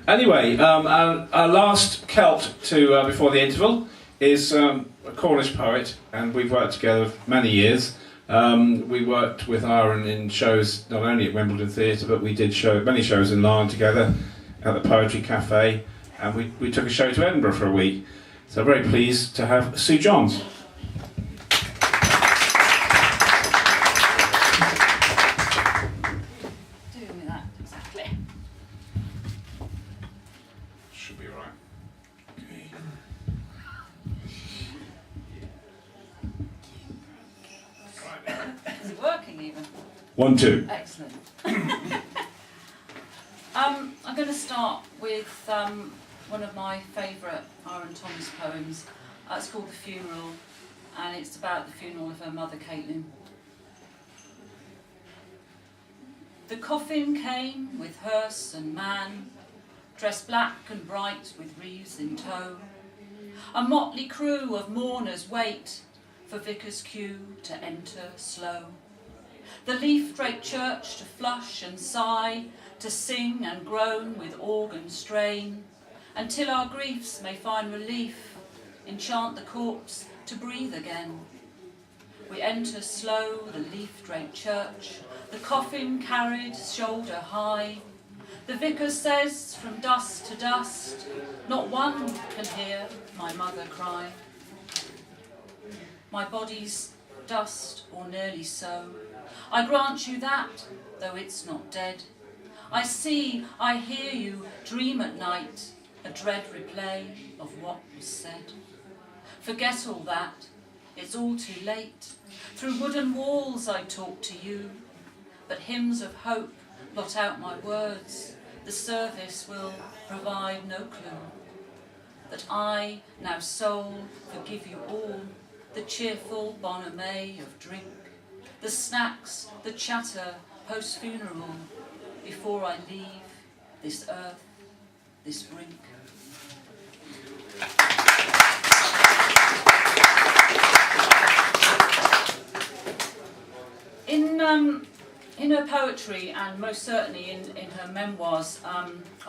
Anyway, our last Celt to before the interval is a Cornish poet, and we've worked together for many years. We worked with Aaron in shows not only at Wimbledon Theatre, but we did many shows in Larne together at the Poetry Cafe, and we took a show to Edinburgh for a week. So I'm very pleased to have Sue Johns. Doing that, exactly. Should be right. Okay. Is it working even? 1, 2. Excellent. I'm going to start with one of my favourite Aaron Thomas poems. It's called The Funeral, and it's about the funeral of her mother, Caitlin. The coffin came with hearse and man, dressed black and bright with wreaths in tow. A motley crew of mourners wait for vicar's cue to enter slow. The leaf-draped church to flush and sigh, to sing and groan with organ strain, until our griefs may find relief, enchant the corpse to breathe again. We enter slow the leaf-draped church, the coffin carried shoulder high. The vicar says from dust to dust, not one can hear my mother cry. My body's dust or nearly so, I grant you that, though it's not dead. I see, I hear you dream at night, a dread replay of what was said. Forget all that, it's all too late. Through wooden walls I talk to you, but hymns of hope blot out my words. The service will provide no clue. That I, now soul, forgive you all, the cheerful bonhomie of drink, the snacks, the chatter post-funeral, before I leave this earth, this brink. In her poetry, and most certainly in her memoirs,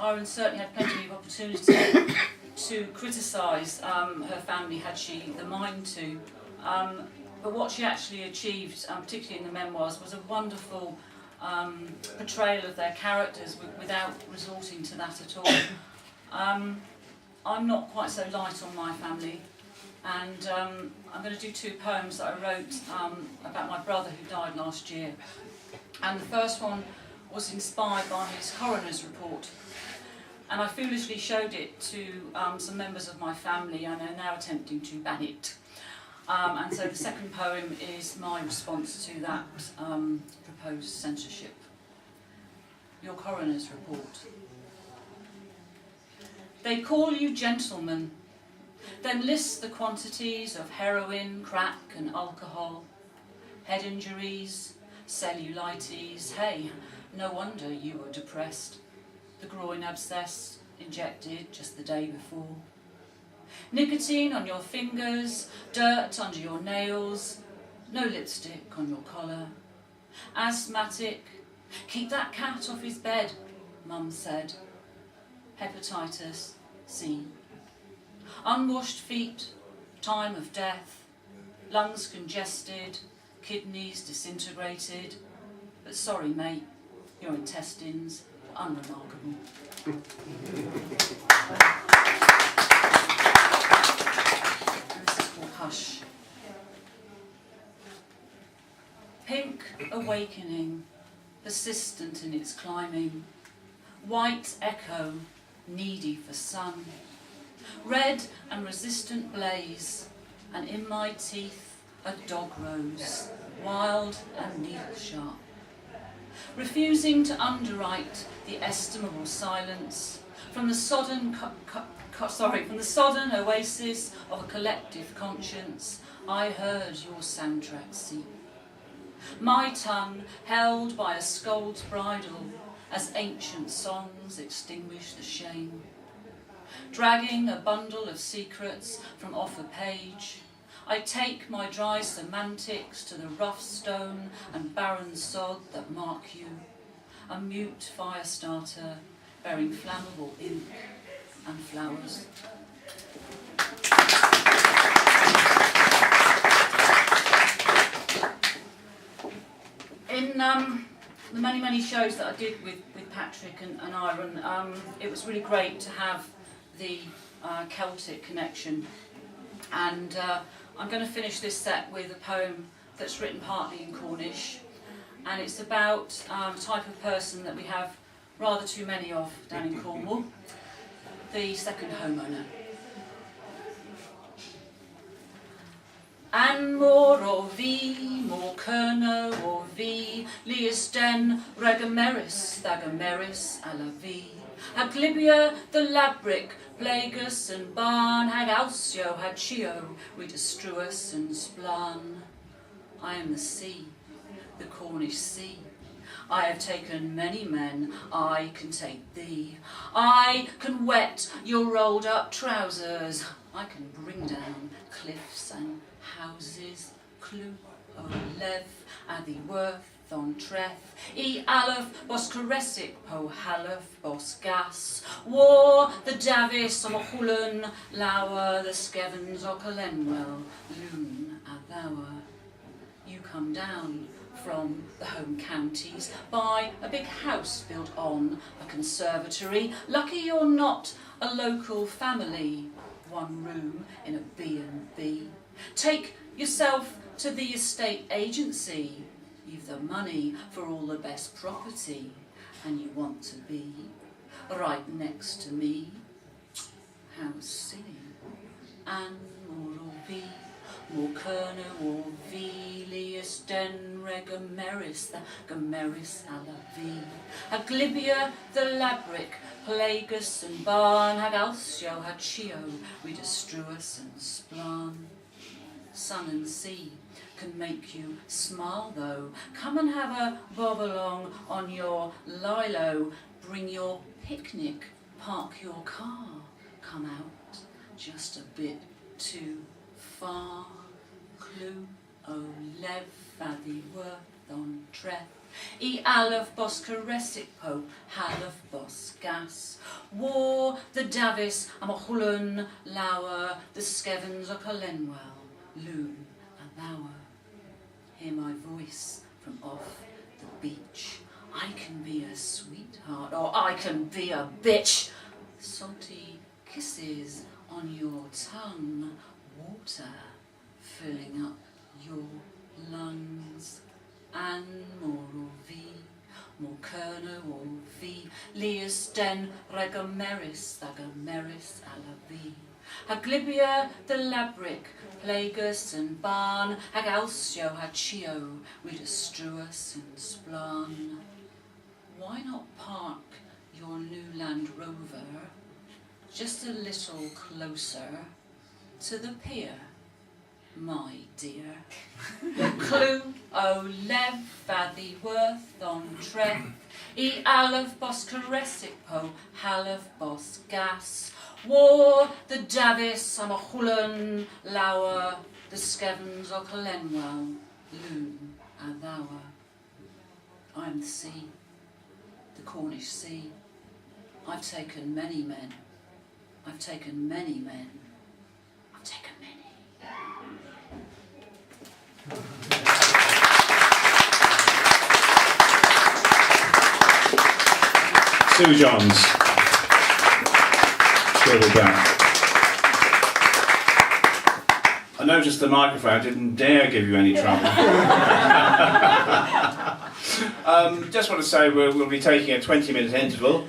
Aaron certainly had plenty of opportunity to criticise her family, had she the mind to. But what she actually achieved, particularly in the memoirs, was a wonderful portrayal of their characters without resorting to that at all. I'm not quite so light on my family, and I'm going to do 2 poems that I wrote about my brother who died last year. And the first one was inspired by his coroner's report, and I foolishly showed it to some members of my family, and they're now attempting to ban it. And so the second poem is my response to that proposed censorship. Your coroner's report. They call you gentlemen, then list the quantities of heroin, crack and alcohol, head injuries, cellulitis. Hey, no wonder you were depressed. The groin abscess injected just the day before. Nicotine on your fingers, dirt under your nails, no lipstick on your collar. Asthmatic, keep that cat off his bed, Mum said. Hepatitis C. Unwashed feet, time of death, lungs congested, kidneys disintegrated. But sorry, mate, your intestines are unremarkable. Hush. Pink awakening, persistent in its climbing. White echo, needy for sun. Red and resistant blaze, and in my teeth a dog rose, wild and needle sharp. Refusing to underwrite the estimable silence from the sodden from the sodden oasis of a collective conscience, I heard your soundtrack seep. My tongue held by a scold's bridle as ancient songs extinguish the shame. Dragging a bundle of secrets from off a page, I take my dry semantics to the rough stone and barren sod that mark you, a mute fire starter bearing flammable ink and flowers. In the many shows that I did with Patrick and Iron, it was really great to have the Celtic connection, and I'm going to finish this set with a poem that's written partly in Cornish, and it's about a type of person that we have rather too many of down in Cornwall, the second homeowner. And more o vi, more kerno o vi, lias den regameris, thagameris a la vi. Hag Libya, the labric, plagus and barn, hag alcio, hag chio, redestruus and splan. I am the sea, the Cornish sea. I have taken many men, I can take thee. I can wet your rolled up trousers. I can bring down cliffs and houses. Clw o lev a ddi worth on treth. I alaf bos caressic po halaf bos gas. War the Davis o Chwlyn, Lower the Skevens o Colenwell, Loon a Lower. You come down from the home counties, buy a big house built on a conservatory. Lucky you're not a local family, one room in a B&B. Take yourself to the estate agency. You've the money for all the best property, and you want to be right next to me. How silly. And more be. More kerno or vilius den regameris, the gameris a la vi. Hag Libya the labric, plagus and barn, hag alcio, hag chio, redestruus and splan. Sun and sea can make you smile though. Come and have a bob along on your lilo. Bring your picnic, park your car. Come out just a bit too far. Clw o lev a ddi worth on treth. I alaf bos caressic po, halaf bos gas. War the Davis am Chwlyn, Lower the Skevens o Colenwell, Loon a Lower. Hear my voice from off the beach. I can be a sweetheart, or I can be a bitch. Salty kisses on your tongue, water filling up your lungs. And more o vi, more kerno o vi, lias den regameris, thagameris a la vi. Hag Libya the labric, plagus and barn, hag alcio, hag chio, redestruus and splan. Why not park your new Land Rover just a little closer to the pier, my dear? Clw o lev a ddi worth on treth. I alaf bos caressic po, halaf bos gas. War the Davis am Chwlyn, Lower the Skevens o Colenwell, Loon a Lower. I am the sea, the Cornish sea. I've taken many men. I've taken many men. I've taken many. Sue Johns. Swivel back. I noticed the microphone didn't dare give you any trouble. Just want to say we'll be taking a 20-minute interval.